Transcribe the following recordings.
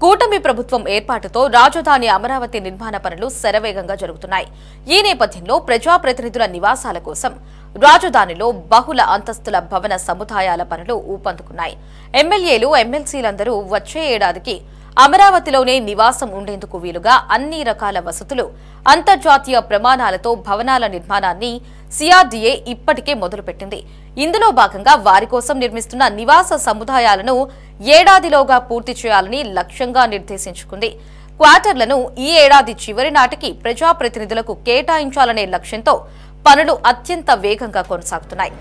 కూటమి ప్రభుత్వం ఏర్పాటుతో రాజధాని అమరావతి నిర్మాణ పనులు శరవేగంగా జరుగుతున్నాయి. ఈ నేపథ్యంలో ప్రజాప్రతినిధుల నివాసాల కోసం రాజధానిలో బహుళ అంతస్తుల భవన సముదాయాల పనులు ఊపందుకున్నాయి. ఎమ్మెల్యేలు, ఎమ్మెల్సీలందరూ వచ్చే ఏడాదికి అమరావతిలోనే నివాసం ఉండేందుకు వీలుగా అన్ని రకాల వసతులు, అంతర్జాతీయ ప్రమాణాలతో భవనాల నిర్మాణాన్ని సిఆర్డీఏ ఇప్పటికే మొదలుపెట్టింది. ఇందులో భాగంగా వారి కోసం నిర్మిస్తున్న నివాస సముదాయాలను ఏడాదిలోగా పూర్తి చేయాలని లక్ష్యంగా నిర్దేశించుకుంది. క్వార్టర్లను ఈ ఏడాది చివరి నాటికి ప్రజాప్రతినిధులకు కేటాయించాలనే లక్ష్యంతో పనులు అత్యంత వేగంగా కొనసాగుతున్నాయి.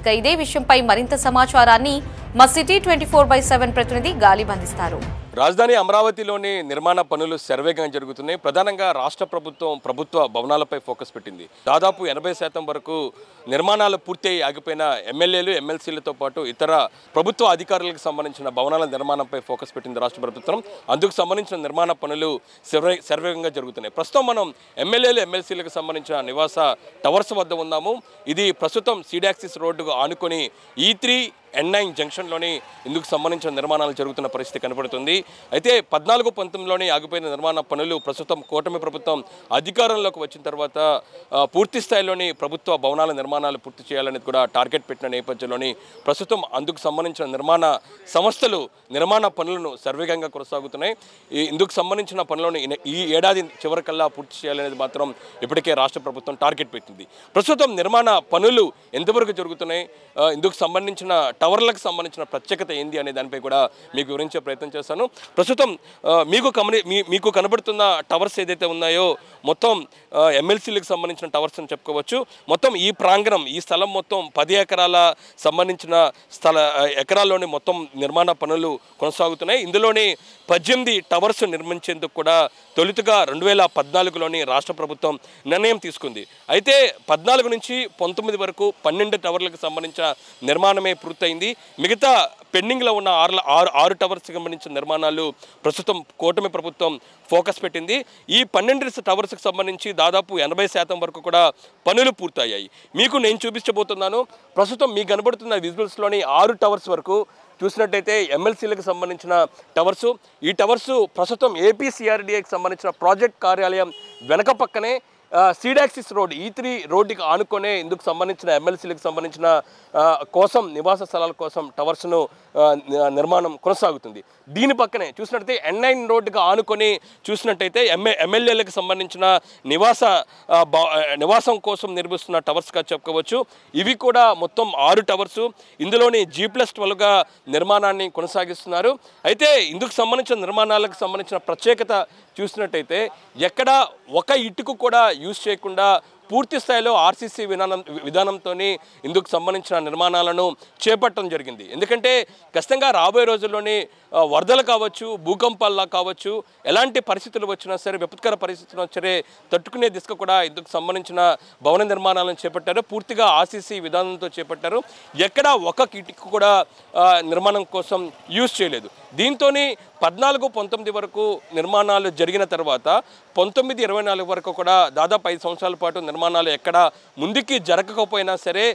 ఇక ఇదే విషయంపై మరింత సమాచారాన్ని మా సిటీ 24/7 ప్రతినిధి గాలి బంధిస్తారు. రాజధాని అమరావతిలోని నిర్మాణ పనులు శరవేగంగా జరుగుతున్నాయి. ప్రధానంగా రాష్ట్ర ప్రభుత్వ భవనాలపై ఫోకస్ పెట్టింది. దాదాపు 80% వరకు నిర్మాణాలు పూర్తి ఆగిపోయిన ఎమ్మెల్యేలు, ఎమ్మెల్సీలతో పాటు ఇతర ప్రభుత్వ అధికారులకు సంబంధించిన భవనాల నిర్మాణంపై ఫోకస్ పెట్టింది రాష్ట్ర ప్రభుత్వం. అందుకు సంబంధించిన నిర్మాణ పనులు శరవేగంగా జరుగుతున్నాయి. ప్రస్తుతం మనం ఎమ్మెల్యేలు, ఎమ్మెల్సీలకు సంబంధించిన నివాస టవర్స్ వద్ద ఉన్నాము. ఇది ప్రస్తుతం సీడాక్సిస్ రోడ్డుకు ఆనుకొని E3 N9 జంక్షన్లోని ఇందుకు సంబంధించిన నిర్మాణాలు జరుగుతున్న పరిస్థితి కనపడుతుంది. అయితే 14-19లోని ఆగిపోయిన నిర్మాణ పనులు ప్రస్తుతం కూటమి ప్రభుత్వం అధికారంలోకి వచ్చిన తర్వాత పూర్తి స్థాయిలోని ప్రభుత్వ భవనాల నిర్మాణాలు పూర్తి చేయాలనేది కూడా టార్గెట్ పెట్టిన నేపథ్యంలోని ప్రస్తుతం అందుకు సంబంధించిన నిర్మాణ సంస్థలు నిర్మాణ పనులను శరవేగంగా కొనసాగుతున్నాయి. ఇందుకు సంబంధించిన పనులను ఈ ఏడాది చివరికల్లా పూర్తి చేయాలనేది మాత్రం ఇప్పటికే రాష్ట్ర ప్రభుత్వం టార్గెట్ పెట్టింది. ప్రస్తుతం నిర్మాణ పనులు ఎంతవరకు జరుగుతున్నాయి, ఇందుకు సంబంధించిన టవర్లకు సంబంధించిన ప్రత్యేకత ఏంది అనే దానిపై కూడా మీకు వివరించే ప్రయత్నం చేస్తాను. ప్రస్తుతం మీకు కనబడుతున్న టవర్స్ ఏదైతే ఉన్నాయో మొత్తం ఎమ్మెల్సీలకు సంబంధించిన టవర్స్ అని చెప్పుకోవచ్చు. మొత్తం ఈ ప్రాంగణం, ఈ స్థలం మొత్తం 10 ఎకరాల సంబంధించిన ఎకరాల్లోని మొత్తం నిర్మాణ పనులు కొనసాగుతున్నాయి. ఇందులోని 18 టవర్స్ నిర్మించేందుకు కూడా తొలుతగా 2014లోని రాష్ట్ర ప్రభుత్వం నిర్ణయం తీసుకుంది. అయితే 14 నుంచి 19 వరకు 12 టవర్లకు సంబంధించిన నిర్మాణమే పూర్తయింది. మిగతా పెండింగ్లో ఉన్న 6 టవర్స్కి సంబంధించిన నిర్మాణాలు ప్రస్తుతం కూటమి ప్రభుత్వం ఫోకస్ పెట్టింది. ఈ 12 టవర్స్కి సంబంధించి దాదాపు 80% వరకు కూడా పనులు పూర్తయ్యాయి. మీకు నేను చూపించబోతున్నాను. ప్రస్తుతం మీకు కనబడుతున్న విజువల్స్లోని 6 టవర్స్ వరకు చూసినట్టయితే ఎమ్మెల్సీలకు సంబంధించిన టవర్స్. ఈ టవర్స్ ప్రస్తుతం ఏపీసీఆర్డీఏకి సంబంధించిన ప్రాజెక్ట్ కార్యాలయం వెనక పక్కనే సీడాక్సిస్ రోడ్ E3 రోడ్డుకి ఆనుకొనే ఇందుకు సంబంధించిన ఎమ్మెల్సీలకు సంబంధించిన కోసం నివాస స్థలాల కోసం టవర్స్ను నిర్మాణం కొనసాగుతుంది. దీని పక్కనే చూసినట్టయితే N9 రోడ్డుకి ఆనుకొని చూసినట్టయితే ఎమ్మెల్యేలకు సంబంధించిన నివాసం కోసం నిర్మిస్తున్న టవర్స్గా చెప్పుకోవచ్చు. ఇవి కూడా మొత్తం 6 టవర్స్. ఇందులోని G+12గా నిర్మాణాన్ని కొనసాగిస్తున్నారు. అయితే ఇందుకు సంబంధించిన నిర్మాణాలకు సంబంధించిన ప్రత్యేకత చూసినట్టయితే ఎక్కడ ఒక ఇటుకు కూడా యూజ్ చేయకుండా పూర్తి స్థాయిలో ఆర్సీసీ విధానంతో ఇందుకు సంబంధించిన నిర్మాణాలను చేపట్టడం జరిగింది. ఎందుకంటే ఖచ్చితంగా రాబోయే రోజుల్లోని వరదలు కావచ్చు, భూకంపాల్లో కావచ్చు, ఎలాంటి పరిస్థితులు వచ్చినా సరే, విపత్కర పరిస్థితులు సరే తట్టుకునే దిశగా కూడా ఇందుకు సంబంధించిన భవన నిర్మాణాలను చేపట్టారు. పూర్తిగా ఆర్సీసీ విధానంతో చేపట్టారు. ఎక్కడ ఒక కిటికీ కూడా నిర్మాణం కోసం యూజ్ చేయలేదు. దీంతో 14-19 వరకు నిర్మాణాలు జరిగిన తర్వాత 19-24 వరకు కూడా దాదాపు 5 సంవత్సరాల పాటు నిర్మాణాలు ఎక్కడ ముందుకి జరగకపోయినా సరే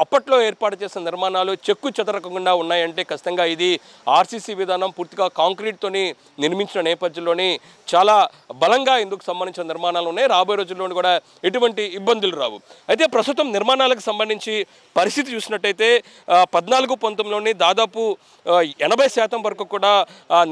అప్పట్లో ఏర్పాటు చేసిన నిర్మాణాలు చెక్కు చెదరకుండా ఉన్నాయంటే ఖచ్చితంగా ఇది ఆర్సీసీ విధానం పూర్తిగా కాంక్రీట్తోని నిర్మించిన నేపథ్యంలోని చాలా బలంగా ఇందుకు సంబంధించిన నిర్మాణాలు ఉన్నాయి. రాబోయే రోజుల్లోని కూడా ఎటువంటి ఇబ్బందులు రావు. అయితే ప్రస్తుతం నిర్మాణాలకు సంబంధించి పరిస్థితి చూసినట్టయితే 14-19లోని దాదాపు 80% వరకు వరకు కూడా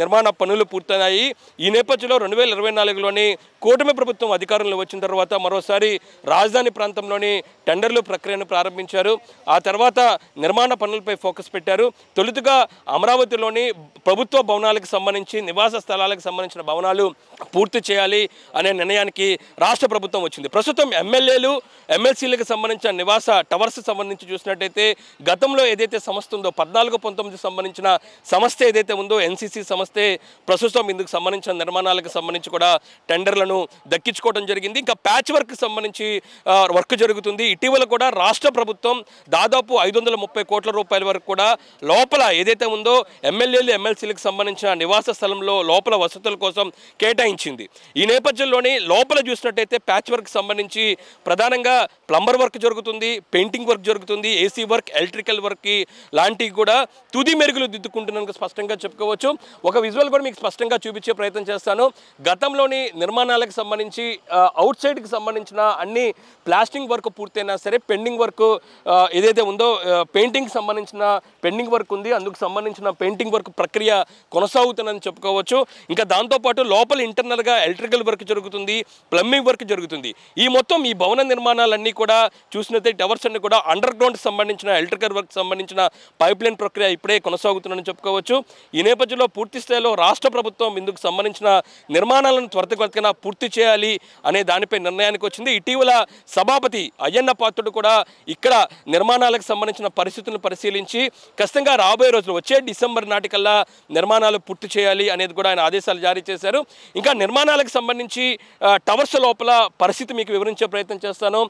నిర్మాణ పనులు పూర్తయ్యాయి. ఈ నేపథ్యంలో 2024లోని కూటమి ప్రభుత్వం అధికారంలో వచ్చిన తర్వాత మరోసారి రాజధాని ప్రాంతంలోని టెండర్లు ప్రక్రియను ప్రారంభించారు. ఆ తర్వాత నిర్మాణ పనులపై ఫోకస్ పెట్టారు. తొలుతగా అమరావతిలోని ప్రభుత్వ భవనాలకు సంబంధించి నివాస స్థలాలకు సంబంధించిన భవనాలు పూర్తి చేయాలి అనే నిర్ణయానికి రాష్ట్ర ప్రభుత్వం వచ్చింది. ప్రస్తుతం ఎమ్మెల్యేలు ఎమ్మెల్సీలకు సంబంధించిన నివాస టవర్స్ సంబంధించి చూసినట్టయితే గతంలో ఏదైతే సంస్థ ఉందో 14-19 సంబంధించిన సంస్థ ఏదైతే ఉందో ఎన్సీసీ సంస్థే ప్రస్తుతం ఇందుకు సంబంధించిన నిర్మాణాలకు సంబంధించి కూడా టెండర్లను దక్కించుకోవడం జరిగింది. ఇంకా ప్యాచ్ వర్క్ సంబంధించి వర్క్ జరుగుతుంది. ఇటీవల కూడా రాష్ట్ర ప్రభుత్వం దాదాపు 530 కోట్ల రూపాయల వరకు కూడా లోపల ఏదైతే ఉందో ఎమ్మెల్యేలు ఎమ్మెల్సీలకు సంబంధించిన నివాస స్థలంలో లోపల వసతుల కోసం కేటాయించింది. ఈ నేపథ్యంలోని లోపల చూసినట్టయితే ప్యాచ్ వర్క్ సంబంధించి ప్రధానంగా ప్లంబర్ వర్క్ జరుగుతుంది, పెయింటింగ్ వర్క్ జరుగుతుంది, ఏసీ వర్క్, ఎలక్ట్రికల్ వర్క్ లాంటివి కూడా తుది మెరుగులు దిద్దుకుంటున్నాను స్పష్టంగా చెప్పుకోవచ్చు. ఒక విజువల్ కూడా మీకు స్పష్టంగా చూపించే ప్రయత్నం చేస్తాను. గతంలోని నిర్మాణాలకు సంబంధించి అవుట్ సైడ్కి సంబంధించిన అన్ని ప్లాస్టింగ్ వర్క్ పూర్తయినా సరే పెండింగ్ వర్క్ ఏదైతే ఉందో పెయింటింగ్ సంబంధించిన పెండింగ్ వర్క్ ఉంది. అందుకు సంబంధించిన పెయింటింగ్ వర్క్ ప్రక్రియ కొనసాగుతుందని చెప్పుకోవచ్చు. ఇంకా దాంతోపాటు లోపల ఇంటర్నల్గా ఎలక్ట్రికల్ వర్క్ జరుగుతుంది, ప్లంబింగ్ వర్క్ జరుగుతుంది. ఈ భవన నిర్మాణాలన్నీ కూడా చూసినట్లయితే టవర్స్ అన్ని కూడా అండర్ గ్రౌండ్ సంబంధించిన ఎలక్ట్రికల్ వర్క్ సంబంధించిన పైప్ లైన్ ప్రక్రియ ఇప్పుడే కొనసాగుతుందని చెప్పుకోవచ్చు. ఈ నేపథ్యంలో పూర్తి స్థాయిలో రాష్ట్ర ప్రభుత్వం ఇందుకు సంబంధించిన నిర్మాణాలను త్వరితగతిన పూర్తి చేయాలి అనే దానిపై నిర్ణయానికి వచ్చింది. ఇటీవల సభాపతి అయ్యన్న పాత్రుడు కూడా ఇక్కడ నిర్మాణాలకు సంబంధించిన పరిస్థితులను పరిశీలించి ఖచ్చితంగా రాబోయే రోజులు వచ్చే డిసెంబర్ నాటికల్లా నిర్మాణాలు పూర్తి చేయాలి అనేది కూడా ఆయన ఆదేశాలు జారీ చేశారు. ఇంకా నిర్మాణాలకు సంబంధించి టవర్స్ లోపల పరిస్థితి మీకు వివరించే ప్రయత్నం చేస్తాను.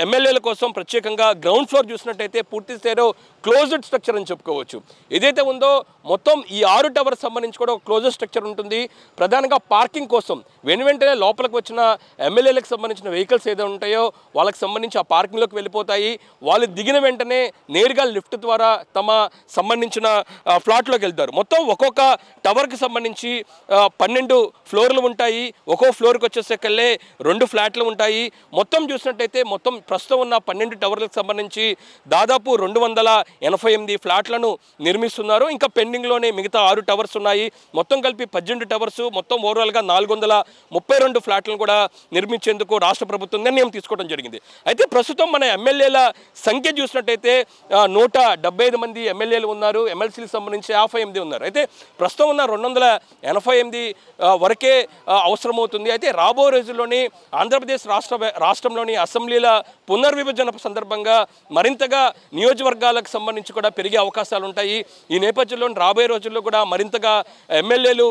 ఎమ్మెల్యేల కోసం ప్రత్యేకంగా గ్రౌండ్ ఫ్లోర్ చూసినట్టయితే పూర్తి స్థాయిలో క్లోజ్డ్ స్ట్రక్చర్ అని చెప్పుకోవచ్చు. ఏదైతే ఉందో మొత్తం ఈ 6 టవర్స్ సంబంధించి కూడా క్లోజ్డ్ స్ట్రక్చర్ ఉంటుంది. ప్రధానంగా పార్కింగ్ కోసం వెంటనే లోపలికి వచ్చిన ఎమ్మెల్యేలకు సంబంధించిన వెహికల్స్ ఏదో ఉంటాయో వాళ్ళకి సంబంధించి ఆ పార్కింగ్లోకి వెళ్ళిపోతాయి. వాళ్ళు దిగిన వెంటనే నేరుగా లిఫ్ట్ ద్వారా తమ సంబంధించిన ఫ్లాట్లోకి వెళ్తారు. మొత్తం ఒక్కొక్క టవర్కి సంబంధించి 12 ఫ్లోర్లు ఉంటాయి. ఒక్కో ఫ్లోర్కి వచ్చేసరికల్లే 2 ఫ్లాట్లు ఉంటాయి. మొత్తం చూసినట్టయితే మొత్తం ప్రస్తుతం ఉన్న 12 టవర్లకు సంబంధించి దాదాపు 288 ఫ్లాట్లను నిర్మిస్తున్నారు. ఇంకా పెండింగ్లోనే మిగతా 6 టవర్స్ ఉన్నాయి. మొత్తం కలిపి 18 టవర్స్, మొత్తం ఓవరాల్గా 432 ఫ్లాట్లను కూడా నిర్మించేందుకు రాష్ట్ర ప్రభుత్వం నిర్ణయం తీసుకోవడం జరిగింది. అయితే ప్రస్తుతం మన ఎమ్మెల్యేల సంఖ్య చూసినట్టయితే 175 మంది ఎమ్మెల్యేలు ఉన్నారు. ఎమ్మెల్సీలకు సంబంధించి 58 ఉన్నారు. అయితే ప్రస్తుతం ఉన్న 288 వరకే అవసరమవుతుంది. అయితే రాబో రోజుల్లోని ఆంధ్రప్రదేశ్ రాష్ట్రంలోని అసెంబ్లీల పునర్విభజన సందర్భంగా మరింతగా నియోజకవర్గాలకు సంబంధించి కూడా పెరిగే అవకాశాలు ఉంటాయి. ఈ నేపథ్యంలో రాబోయే రోజుల్లో కూడా మరింతగా ఎమ్మెల్యేలు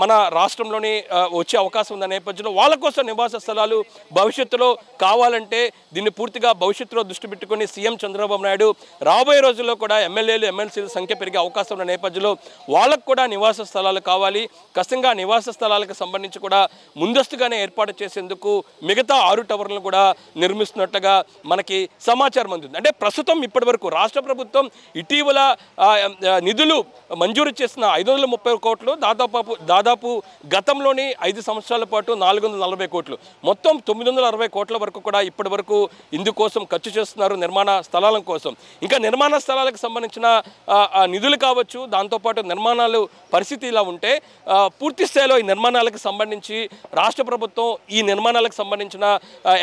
మన రాష్ట్రంలోని వచ్చే అవకాశం ఉన్న నేపథ్యంలో వాళ్ళ కోసం నివాస స్థలాలు భవిష్యత్తులో కావాలంటే దీన్ని పూర్తిగా భవిష్యత్తులో దృష్టి పెట్టుకుని సీఎం చంద్రబాబు నాయుడు రాబోయే రోజుల్లో కూడా ఎమ్మెల్యేలు ఎమ్మెల్సీల సంఖ్య పెరిగే అవకాశం ఉన్న నేపథ్యంలో వాళ్ళకు కూడా నివాస స్థలాలు కావాలి. ఖచ్చితంగా నివాస స్థలాలకు సంబంధించి కూడా ముందస్తుగానే ఏర్పాటు చేసేందుకు మిగతా 6 టవర్లను కూడా నిర్మిస్తున్నట్లుగా మనకి సమాచారం అందుతుంది. అంటే ప్రస్తుతం ఇప్పటి వరకు రాష్ట్ర ప్రభుత్వం ఇటీవల నిధులు మంజూరు చేసిన 530 కోట్లు దాదాపు గతంలోని 5 సంవత్సరాల పాటు 440 కోట్లు, మొత్తం 960 కోట్ల వరకు కూడా ఇప్పటి వరకు ఇందుకోసం ఖర్చు చేస్తున్నారు నిర్మాణ స్థలాల కోసం. ఇంకా నిర్మాణ స్థలాలకు సంబంధించిన నిధులు కావచ్చు, దాంతోపాటు నిర్మాణాలు పరిస్థితి ఇలా ఉంటే పూర్తి స్థాయిలో ఈ నిర్మాణాలకు సంబంధించి రాష్ట్ర ప్రభుత్వం ఈ నిర్మాణాలకు సంబంధించిన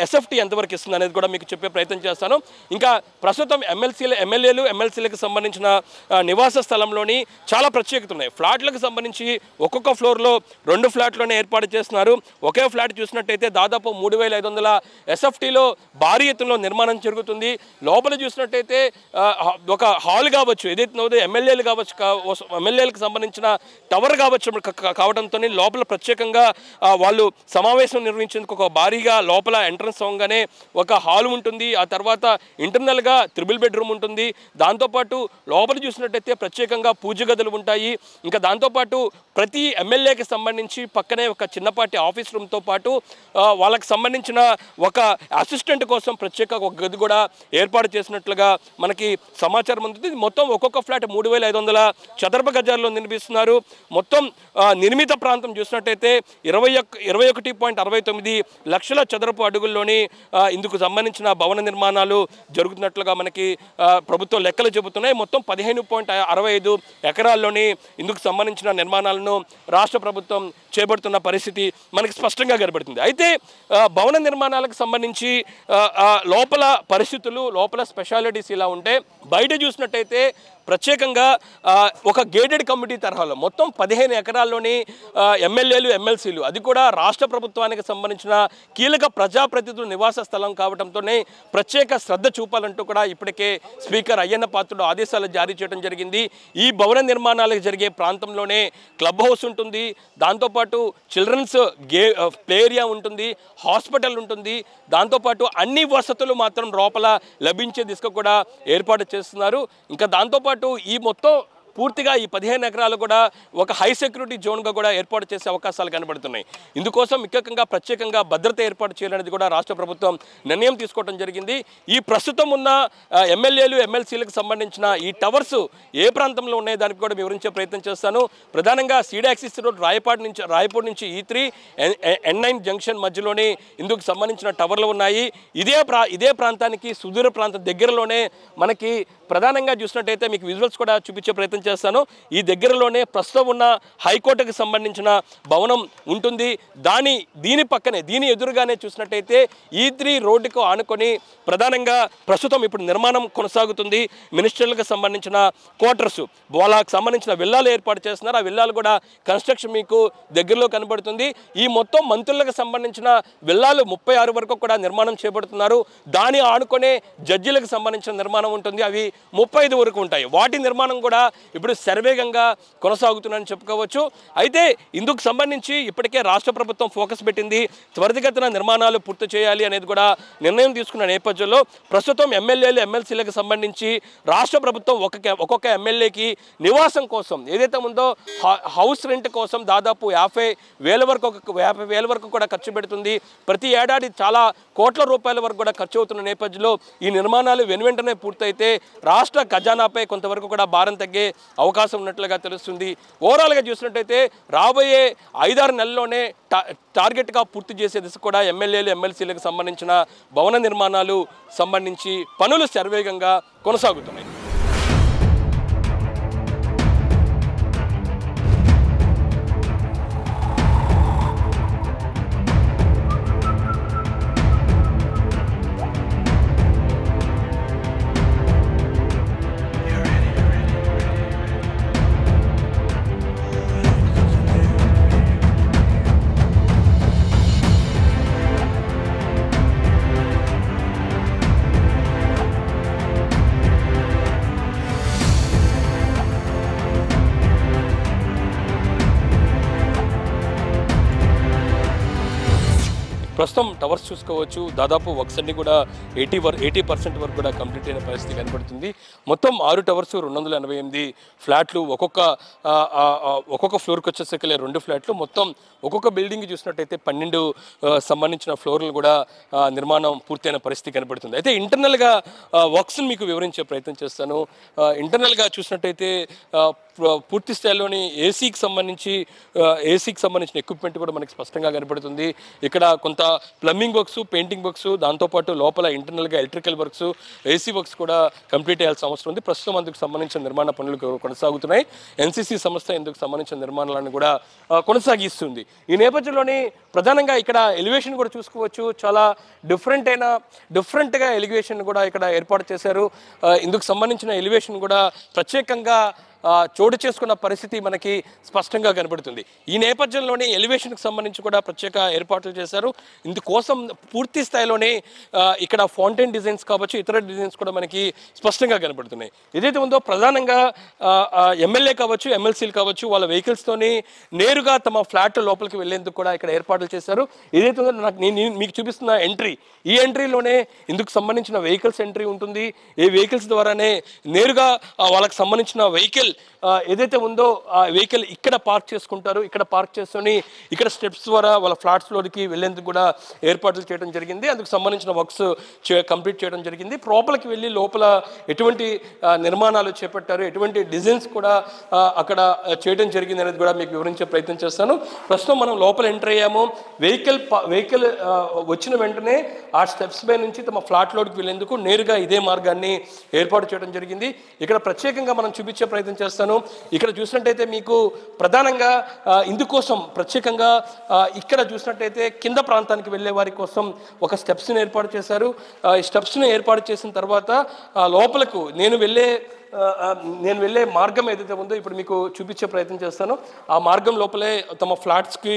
ఎస్ఎఫ్టీ ఎంతవరకు ఇస్తుంది అనేది కూడా మీకు చెప్పే ప్రయత్నం చేస్తాను. ఇంకా ప్రస్తుతం ఎమ్మెల్యేలు ఎమ్మెల్సీలకు సంబంధించిన నివాస స్థలంలోని చాలా ప్రత్యేకత ఉన్నాయి. ఫ్లాట్లకు సంబంధించి ఒక్కొక్క ఫ్లోర్లో 2 ఫ్లాట్లోనే ఏర్పాటు చేస్తున్నారు. ఒకే ఫ్లాట్ చూసినట్టయితే దాదాపు 3500 ఎస్ఎఫ్టీలో భారీ ఎత్తులో నిర్మాణం జరుగుతుంది. లోపల చూసినట్టయితే ఒక హాల్ కావచ్చు, ఏదైతే ఎమ్మెల్యేలకు సంబంధించిన టవర్ కావచ్చు కావడంతో లోపల ప్రత్యేకంగా వాళ్ళు సమావేశం నిర్వహించేందుకు ఒక భారీగా లోపల ఎంట్రన్స్ అవ్వగానే ఒక హాల్ ఉంటుంది. ఆ తర్వాత ఇంటర్నల్గా 3 బెడ్రూమ్ ఉంటుంది. దాంతోపాటు లోపల చూసినట్టయితే ప్రత్యేకంగా పూజ గదులు ఉంటాయి. ఇంకా దాంతోపాటు ప్రతి ఎమ్మెల్యేకి సంబంధించి పక్కనే ఒక చిన్నపాటి ఆఫీస్ రూమ్తో పాటు వాళ్ళకి సంబంధించిన ఒక అసిస్టెంట్ కోసం ప్రత్యేక ఒక గది కూడా ఏర్పాటు చేసినట్లుగా మనకి సమాచారం ఉంది. మొత్తం ఒక్కొక్క ఫ్లాట్ 3500 చదరపు గజాల్లో నిర్మిస్తున్నారు. మొత్తం నిర్మిత ప్రాంతం చూసినట్టయితే 21.69 లక్షల చదరపు అడుగుల్లోని ఇందుకు సంబంధించిన భవన నిర్మాణాలు జరుగుతున్నట్లుగా మనకి ప్రభుత్వ లెక్కలు చెబుతున్నాయి. మొత్తం 15.65 ఎకరాల్లోని ఇందుకు సంబంధించిన నిర్మాణాలను రాష్ట్ర ప్రభుత్వం చేపడుతున్న పరిస్థితి మనకి స్పష్టంగా కనబడుతుంది. అయితే భవన నిర్మాణాలకు సంబంధించి లోపల పరిస్థితులు, లోపల స్పెషాలిటీస్ ఇలా ఉంటే బయట చూసినట్టయితే ప్రత్యేకంగా ఒక గేటెడ్ కమ్యూనిటీ తరహాలో మొత్తం 15 ఎకరాల్లోని ఎమ్మెల్యేలు, ఎమ్మెల్సీలు, అది కూడా రాష్ట్ర ప్రభుత్వానికి సంబంధించిన కీలక ప్రజాప్రతినిధుల నివాస స్థలం కావడంతోనే ప్రత్యేక శ్రద్ధ చూపాలంటూ కూడా ఇప్పటికే స్పీకర్ అయ్యన్న పాత్రుడు ఆదేశాలు జారీ చేయడం జరిగింది. ఈ భవన నిర్మాణాలకు జరిగే ప్రాంతంలోనే క్లబ్ హౌస్ ఉంటుంది, దాంతోపాటు చిల్డ్రన్స్ ప్లే ఏరియా ఉంటుంది, హాస్పిటల్ ఉంటుంది, దాంతోపాటు అన్ని వసతులు మాత్రం లోపల లభించే దిశగా కూడా ఏర్పాటు చేస్తున్నారు. ఇంకా దాంతోపాటు ఈ మొత్తం పూర్తిగా ఈ 15 ఎకరాలు కూడా ఒక హై సెక్యూరిటీ జోన్గా కూడా ఏర్పాటు చేసే అవకాశాలు కనబడుతున్నాయి. ఇందుకోసం ముఖ్యంగా ప్రత్యేకంగా భద్రత ఏర్పాటు చేయాలనేది కూడా రాష్ట్ర ప్రభుత్వం నిర్ణయం తీసుకోవడం జరిగింది. ఈ ప్రస్తుతం ఉన్న ఎమ్మెల్యేలు, ఎమ్మెల్సీలకు సంబంధించిన ఈ టవర్స్ ఏ ప్రాంతంలో ఉన్నాయో దానికి కూడా వివరించే ప్రయత్నం చేస్తాను. ప్రధానంగా సీడ్ యాక్సిస్ రోడ్ రాయపూర్ నుంచి E3 N9 జంక్షన్ మధ్యలోనే ఇందుకు సంబంధించిన టవర్లు ఉన్నాయి. ఇదే ప్రాంతానికి సుదూర ప్రాంతం దగ్గరలోనే మనకి ప్రధానంగా చూసినట్టయితే మీకు విజువల్స్ కూడా చూపించే ప్రయత్నం చేస్తాను. ఈ దగ్గరలోనే ప్రస్తుతం ఉన్న హైకోర్టుకు సంబంధించిన భవనం ఉంటుంది. దీని పక్కనే, దీని ఎదురుగానే చూసినట్టయితే E3 రోడ్డుకు ఆనుకొని ప్రధానంగా ప్రస్తుతం ఇప్పుడు నిర్మాణం కొనసాగుతుంది. మినిస్టర్లకు సంబంధించిన క్వార్టర్స్, వాళ్ళకి సంబంధించిన విల్లాలు ఏర్పాటు చేస్తున్నారు. ఆ విల్లాలు కూడా కన్స్ట్రక్షన్ మీకు దగ్గరలో కనబడుతుంది. ఈ మొత్తం మంత్రులకు సంబంధించిన విల్లాలు 36 వరకు కూడా నిర్మాణం చేపడుతున్నారు. దాని ఆనుకొనే జడ్జీలకు సంబంధించిన నిర్మాణం ఉంటుంది. అవి 35 వరకు ఉంటాయి. వాటి నిర్మాణం కూడా ఇప్పుడు శరవేగంగా కొనసాగుతుందని చెప్పుకోవచ్చు. అయితే ఇందుకు సంబంధించి ఇప్పటికే రాష్ట్ర ప్రభుత్వం ఫోకస్ పెట్టింది. త్వరితగతిన నిర్మాణాలు పూర్తి చేయాలి అనేది కూడా నిర్ణయం తీసుకున్న నేపథ్యంలో ప్రస్తుతం ఎమ్మెల్యేలు, ఎమ్మెల్సీలకు సంబంధించి రాష్ట్ర ప్రభుత్వం ఒక్కొక్క ఎమ్మెల్యేకి నివాసం కోసం ఏదైతే ఉందో హౌస్ రెంట్ కోసం దాదాపు 50,000 వరకు కూడా ఖర్చు పెడుతుంది. ప్రతి ఏడాది చాలా కోట్ల రూపాయల వరకు కూడా ఖర్చు అవుతున్న నేపథ్యంలో ఈ నిర్మాణాలు వెనువెంటనే పూర్తయితే రాష్ట్ర ఖజానాపై కొంతవరకు కూడా భారం తగ్గే అవకాశం ఉన్నట్లుగా తెలుస్తుంది. ఓవరాల్గా చూసినట్టయితే రాబోయే 5-6 నెలల్లోనే టార్గెట్గా పూర్తి చేసే దిశ కూడా ఎమ్మెల్యేలు, ఎమ్మెల్సీలకు సంబంధించిన భవన నిర్మాణాలు సంబంధించి పనులు శరవేగంగా కొనసాగుతున్నాయి. ప్రస్తుతం టవర్స్ చూసుకోవచ్చు. దాదాపు వర్క్స్ అన్ని కూడా 80% వరకు కూడా కంప్లీట్ అయిన పరిస్థితి కనబడుతుంది. మొత్తం 6 టవర్స్, 288 ఫ్లాట్లు, ఒక్కొక్క ఫ్లోర్కి వచ్చేసరికి 2 ఫ్లాట్లు, మొత్తం ఒక్కొక్క బిల్డింగ్ చూసినట్టయితే 12 సంబంధించిన ఫ్లోర్లు కూడా నిర్మాణం పూర్తయిన పరిస్థితి కనబడుతుంది. అయితే ఇంటర్నల్గా వర్క్స్ని మీకు వివరించే ప్రయత్నం చేస్తాను. ఇంటర్నల్గా చూసినట్టయితే పూర్తి స్థాయిలోని ఏసీకి సంబంధించిన ఎక్విప్మెంట్ కూడా మనకి స్పష్టంగా కనబడుతుంది. ఇక్కడ కొంత ప్లంబింగ్ వర్క్స్, పెయింటింగ్ వర్క్స్, దాంతోపాటు లోపల ఇంటర్నల్గా ఎలక్ట్రికల్ వర్క్స్, ఏసీ వర్క్స్ కూడా కంప్లీట్ చేయాల్సిన అవసరం ఉంది. ప్రస్తుతం అందుకు సంబంధించిన నిర్మాణ పనులు కొనసాగుతున్నాయి. ఎన్సీసీ సంస్థ ఇందుకు సంబంధించిన నిర్మాణాలను కూడా కొనసాగిస్తుంది. ఈ నేపథ్యంలోని ప్రధానంగా ఇక్కడ ఎలివేషన్ కూడా చూసుకోవచ్చు. చాలా డిఫరెంట్గా ఎలివేషన్ కూడా ఇక్కడ ఏర్పాటు చేశారు. ఇందుకు సంబంధించిన ఎలివేషన్ కూడా ప్రత్యేకంగా చోటు చేసుకున్న పరిస్థితి మనకి స్పష్టంగా కనబడుతుంది. ఈ నేపథ్యంలోనే ఎలివేషన్కి సంబంధించి కూడా ప్రత్యేక ఏర్పాట్లు చేశారు. ఇందుకోసం పూర్తి స్థాయిలోనే ఇక్కడ ఫౌంటైన్ డిజైన్స్ కావచ్చు, ఇతర డిజైన్స్ కూడా మనకి స్పష్టంగా కనబడుతున్నాయి. ఏదైతే ఉందో ప్రధానంగా ఎమ్మెల్యే కావచ్చు, ఎమ్మెల్సీలు కావచ్చు, వాళ్ళ వెహికల్స్తోని నేరుగా తమ ఫ్లాట్ లోపలికి వెళ్లేందుకు కూడా ఇక్కడ ఏర్పాట్లు చేశారు. ఏదైతే ఉందో నేను మీకు చూపిస్తున్న ఎంట్రీ, ఈ ఎంట్రీలోనే ఇందుకు సంబంధించిన వెహికల్స్ ఎంట్రీ ఉంటుంది. ఈ వెహికల్స్ ద్వారానే నేరుగా వాళ్ళకి సంబంధించిన వెహికల్ ఏదైతే ఉందో ఆ వెహికల్ ఇక్కడ పార్క్ చేసుకుంటారు. ఇక్కడ పార్క్ చేసుకొని ఇక్కడ స్టెప్స్ ద్వారా వాళ్ళ ఫ్లాట్స్లోకి వెళ్ళేందుకు కూడా ఏర్పాట్లు చేయడం జరిగింది. అందుకు సంబంధించిన వర్క్స్ కంప్లీట్ చేయడం జరిగింది. లోపలికి వెళ్ళి లోపల ఎటువంటి నిర్మాణాలు చేపట్టారు, ఎటువంటి డిజైన్స్ కూడా అక్కడ చేయడం జరిగింది అనేది కూడా మీకు వివరించే ప్రయత్నం చేస్తాను. ప్రస్తుతం మనం లోపల ఎంటర్ అయ్యాము. వెహికల్ వచ్చిన వెంటనే ఆ స్టెప్స్ పై నుంచి తమ ఫ్లాట్లోకి వెళ్ళేందుకు నేరుగా ఇదే మార్గాన్ని ఏర్పాటు చేయడం జరిగింది. ఇక్కడ ప్రత్యేకంగా మనం చూపించే ప్రయత్నం చేస్తాను. ఇక్కడ చూసినట్టయితే మీకు ప్రధానంగా ఇందుకోసం ప్రత్యేకంగా ఇక్కడ చూసినట్టయితే కింద ప్రాంతానికి వెళ్ళే వారి కోసం ఒక స్టెప్స్ని ఏర్పాటు చేశారు. ఈ స్టెప్స్ని ఏర్పాటు చేసిన తర్వాత లోపలకు నేను వెళ్ళే మార్గం ఏదైతే ఉందో ఇప్పుడు మీకు చూపించే ప్రయత్నం చేస్తాను. ఆ మార్గం లోపలే తమ ఫ్లాట్స్కి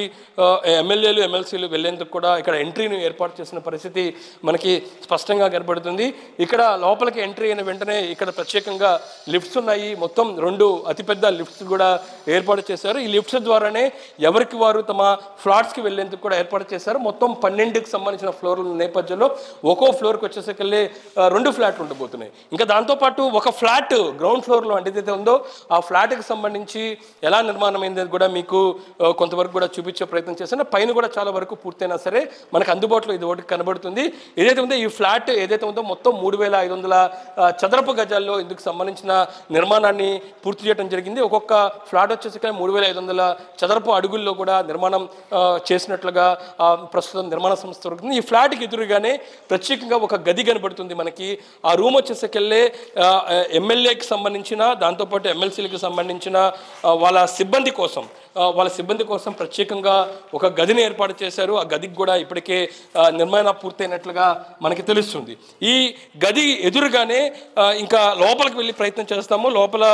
ఎమ్మెల్యేలు ఎమ్మెల్సీలు వెళ్ళేందుకు కూడా ఇక్కడ ఎంట్రీని ఏర్పాటు చేసిన పరిస్థితి మనకి స్పష్టంగా కనబడుతుంది. ఇక్కడ లోపలికి ఎంట్రీ అయిన వెంటనే ఇక్కడ ప్రత్యేకంగా లిఫ్ట్స్ ఉన్నాయి. మొత్తం 2 అతిపెద్ద లిఫ్ట్స్ కూడా ఏర్పాటు చేశారు. ఈ లిఫ్ట్స్ ద్వారానే ఎవరికి వారు తమ ఫ్లాట్స్కి వెళ్ళేందుకు కూడా ఏర్పాటు చేశారు. మొత్తం 12కి సంబంధించిన ఫ్లోర్ల నేపథ్యంలో ఒక్కో ఫ్లోర్కి వచ్చేసరికెళ్ళి 2 ఫ్లాట్లు ఉండబోతున్నాయి. ఇంకా దాంతోపాటు ఒక ఫ్లాట్ గ్రౌండ్ ఫ్లోర్లో అంటే ఏదైతే ఉందో ఆ ఫ్లాట్కి సంబంధించి ఎలా నిర్మాణం అయింది కూడా మీకు కొంతవరకు కూడా చూపించే ప్రయత్నం చేశాను. పైన కూడా చాలా వరకు పూర్తయినా సరే మనకు అందుబాటులో ఇది ఒకటి కనబడుతుంది. ఏదైతే ఉందో ఈ ఫ్లాట్ ఏదైతే ఉందో మొత్తం 3500 చదరపు గజాల్లో ఇందుకు సంబంధించిన నిర్మాణాన్ని పూర్తి చేయడం జరిగింది. ఒక్కొక్క ఫ్లాట్ వచ్చేసి 3500 చదరపు అడుగుల్లో కూడా నిర్మాణం చేసినట్లుగా ప్రస్తుతం నిర్మాణ సంస్థ దొరుకుతుంది. ఈ ఫ్లాట్కి ఎదురుగానే ప్రత్యేకంగా ఒక గది కనబడుతుంది మనకి. ఆ రూమ్ వచ్చేసరికెళ్ళే ఎమ్మెల్యేకి సంబంధించిన దాంతోపాటు ఎమ్మెల్సీలకు సంబంధించిన వాళ్ళ సిబ్బంది కోసం ప్రత్యేకంగా ఒక గదిని ఏర్పాటు చేశారు. ఆ గదికి కూడా ఇప్పటికే నిర్మాణం పూర్తయినట్లుగా మనకి తెలుస్తుంది. ఈ గది ఎదురుగానే ఇంకా లోపలికి వెళ్ళి ప్రయత్నం చేస్తాము. లోపల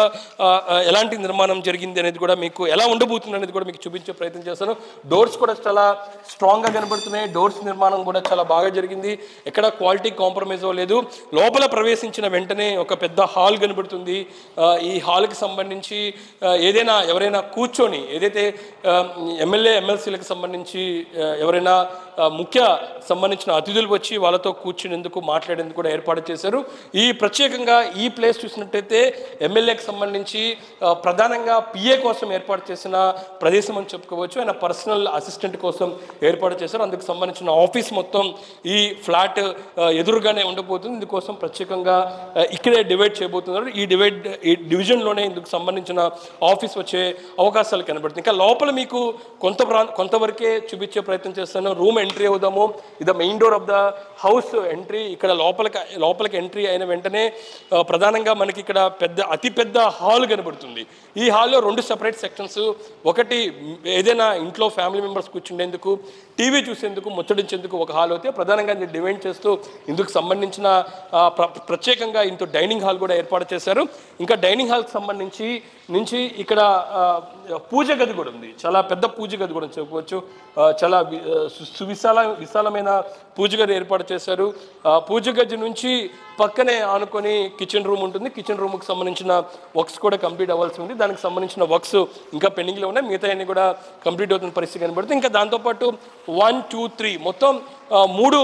ఎలాంటి నిర్మాణం జరిగింది అనేది కూడా మీకు ఎలా ఉండబోతుంది అనేది కూడా మీకు చూపించే ప్రయత్నం చేస్తాను. డోర్స్ కూడా చాలా స్ట్రాంగ్గా కనబడుతున్నాయి. డోర్స్ నిర్మాణం కూడా చాలా బాగా జరిగింది. ఎక్కడ క్వాలిటీ కాంప్రమైజ్ అవ్వలేదు. లోపల ప్రవేశించిన వెంటనే ఒక పెద్ద హాల్ కనబడుతుంది. ఈ హాల్కి సంబంధించి ఎవరైనా కూర్చొని ఏదైతే ఎమ్మెల్యే ఎమ్మెల్సీలకు సంబంధించి ఎవరైనా ముఖ్య సంబంధించిన అతిథులు వచ్చి వాళ్ళతో కూర్చునేందుకు మాట్లాడేందుకు కూడా ఏర్పాటు చేశారు. ఈ ప్రత్యేకంగా ఈ ప్లేస్ చూసినట్టయితే ఎమ్మెల్యేకి సంబంధించి ప్రధానంగా పిఏ కోసం ఏర్పాటు చేసిన ప్రదేశం అని చెప్పుకోవచ్చు. ఆయన పర్సనల్ అసిస్టెంట్ కోసం ఏర్పాటు చేశారు. అందుకు సంబంధించిన ఆఫీస్ మొత్తం ఈ ఫ్లాట్ ఎదురుగానే ఉండబోతుంది. ఇందుకోసం ప్రత్యేకంగా ఇక్కడే డివైడ్ చేయబోతున్నారు. ఈ డివిజన్లోనే ఇందుకు సంబంధించిన ఆఫీస్ వచ్చే అవకాశాలు కనబడుతుంది. ఇంకా లోపల మీకు కొంతవరకే చూపించే ప్రయత్నం చేస్తాను. రూమ్ ఎంట్రీ అవుదాము. ఇది main door of the house entry. ఇక్కడ లోపలికి ఎంట్రీ అయిన వెంటనే ప్రధానంగా మనకి ఇక్కడ అతిపెద్ద హాల్ కనబడుతుంది. ఈ హాల్లో 2 సెపరేట్ సెక్షన్స్. ఒకటి ఏదైనా ఇంట్లో ఫ్యామిలీ మెంబర్స్ కూర్చుండేందుకు, టీవీ చూసేందుకు, ముచ్చడించేందుకు ఒక హాల్ అయితే ప్రధానంగా డివైడ్ చేస్తూ ఇందుకు సంబంధించిన ప్రత్యేకంగా ఇంత డైనింగ్ హాల్ కూడా ఏర్పాటు చేశారు. ఇంకా డైనింగ్ హాల్కి సంబంధించి ఇక్కడ పూజ గది కూడా ఉంది. చాలా పెద్ద పూజ గది కూడా చెప్పుకోవచ్చు. చాలా విశాలమైన పూజ గది ఏర్పాటు చేశారు. పూజ గది నుంచి పక్కనే ఆనుకొని కిచెన్ రూమ్ ఉంటుంది. కిచెన్ రూమ్కి సంబంధించిన వర్క్స్ కూడా కంప్లీట్ అవ్వాల్సి ఉంది. దానికి సంబంధించిన వర్క్స్ ఇంకా పెండింగ్లో ఉన్నాయి. మిగతా అన్ని కూడా కంప్లీట్ అవుతున్న పరిస్థితి కనబడుతుంది. ఇంకా దాంతోపాటు 1, 2, 3 మొత్తం 3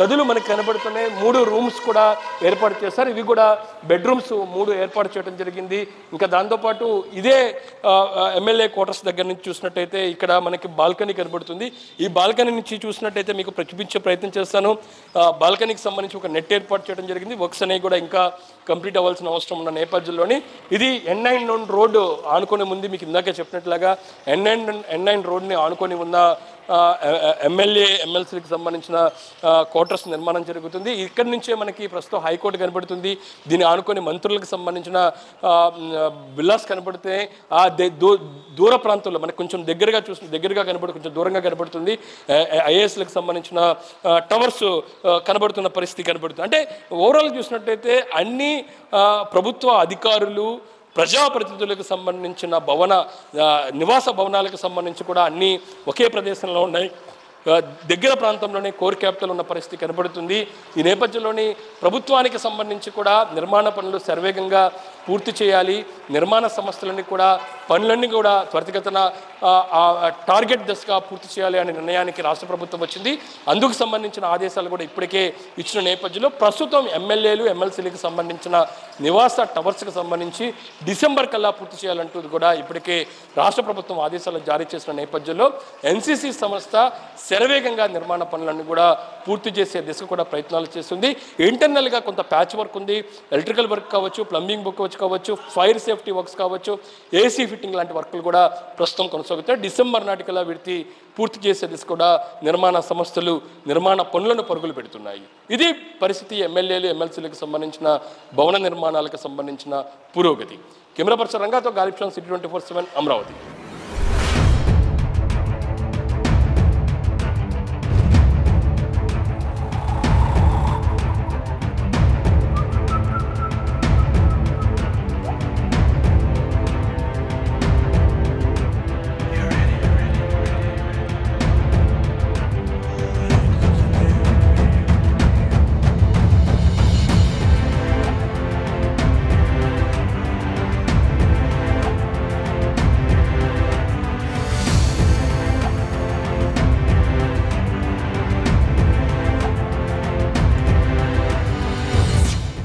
గదులు మనకు కనబడుతున్నాయి. 3 రూమ్స్ కూడా ఏర్పాటు చేశారు. ఇవి కూడా బెడ్రూమ్స్ 3 ఏర్పాటు చేయడం జరిగింది. ఇంకా దాంతోపాటు ఇదే ఎమ్మెల్యే క్వార్టర్స్ దగ్గర నుంచి చూసినట్టయితే ఇక్కడ మనకి బాల్కనీ కనబడుతుంది. ఈ బాల్కనీ నుంచి చూసినట్టయితే మీకు చూపించే ప్రయత్నం చేస్తాను. బాల్కనీకి సంబంధించి ఒక నెట్ ఏర్పాటు చేయడం జరిగింది. వర్క్స్ అనేవి కూడా ఇంకా కంప్లీట్ అవ్వాల్సిన అవసరం ఉన్న నేపథ్యంలోని ఇది N9 రోడ్డు ఆనుకొని ఉంది. మీకు ఇందాకే చెప్పినట్లుగా N9 రోడ్ని ఆనుకొని ఉన్న ఎమ్మెల్యే ఎమ్మెల్సీకి సంబంధించిన క్వార్టర్స్ నిర్మాణం జరుగుతుంది. ఇక్కడి నుంచే మనకి ప్రస్తుతం హైకోర్టు కనబడుతుంది. దీన్ని ఆనుకొని మంత్రులకు సంబంధించిన విల్లాస్ కనబడుతున్నాయి. ఆ దూర ప్రాంతంలో మనకు కొంచెం దగ్గరగా కొంచెం దూరంగా కనబడుతుంది. ఐఏఎస్లకు సంబంధించిన టవర్స్ కనబడుతున్న పరిస్థితి కనబడుతుంది. అంటే ఓవరాల్ చూసినట్టయితే అన్ని ప్రభుత్వ అధికారులు, ప్రజాప్రతినిధులకు సంబంధించిన నివాస భవనాలకు సంబంధించి కూడా అన్నీ ఒకే ప్రదేశంలో ఉన్నాయి. దగ్గర ప్రాంతంలోనే కోర్ క్యాపిటల్ ఉన్న పరిస్థితి కనబడుతుంది. ఈ నేపథ్యంలోని ప్రభుత్వానికి సంబంధించి కూడా నిర్మాణ పనులు శరవేగంగా పూర్తి చేయాలి. నిర్మాణ సంస్థలన్నీ కూడా పనులన్నీ కూడా త్వరితగతిన టార్గెట్ దశగా పూర్తి చేయాలి అనే నిర్ణయానికి రాష్ట్ర ప్రభుత్వం వచ్చింది. అందుకు సంబంధించిన ఆదేశాలు కూడా ఇప్పటికే ఇచ్చిన నేపథ్యంలో ప్రస్తుతం ఎమ్మెల్యేలు ఎమ్మెల్సీలకు సంబంధించిన నివాస టవర్స్కి సంబంధించి డిసెంబర్ కల్లా పూర్తి చేయాలంటూ కూడా ఇప్పటికే రాష్ట్ర ప్రభుత్వం ఆదేశాలు జారీ చేసిన నేపథ్యంలో ఎన్సీసీ సంస్థ శరవేగంగా నిర్మాణ పనులన్నీ కూడా పూర్తి చేసే దిశ కూడా ప్రయత్నాలు చేస్తుంది. ఇంటర్నల్గా కొంత ప్యాచ్ వర్క్ ఉంది. ఎలక్ట్రికల్ వర్క్ కావచ్చు, ప్లంబింగ్ వర్క్ కావచ్చు, ఫైర్ సేఫ్టీ వర్క్స్ కావచ్చు, ఏసీ ఫిట్టింగ్ లాంటి వర్కులు కూడా ప్రస్తుతం కొనసాగుతాయి. డిసెంబర్ నాటికల్లా వీటి పూర్తి చేసే దిశ కూడా నిర్మాణ సంస్థలు నిర్మాణ పనులను పరుగులు పెడుతున్నాయి. ఇది పరిస్థితి ఎమ్మెల్యేలు ఎమ్మెల్సీలకు సంబంధించిన భవన నిర్మాణాలకు సంబంధించిన పురోగతి. కెమెరా పర్సన్ రంగాతో గాలిబ్ షా, సిటీ 24/7 అమరావతి.